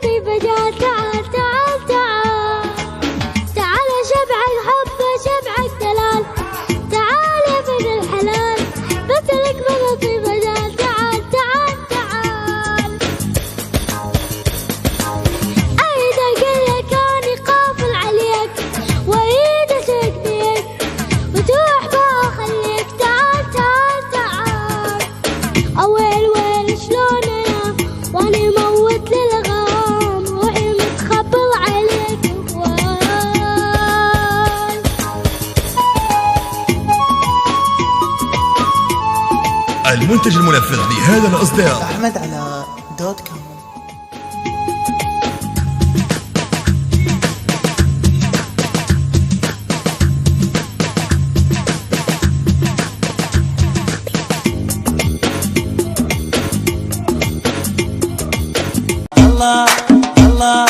طيبة جات، تعال تعال تعال تعال شبعك حب شبعك دلال، تعال يا ابن الحلال مثلك بلا طيبة جات، تعال تعال تعال. ايدك اللي كان يقافل عليك وايده تكديك وتروح بها خليك، تعال تعال تعال. اويل ويل شلون انا واني موت للغام، روحي متخبل عليك هواي. المنتج المنفذ لهذا الإصدار أحمد على .com. الله الله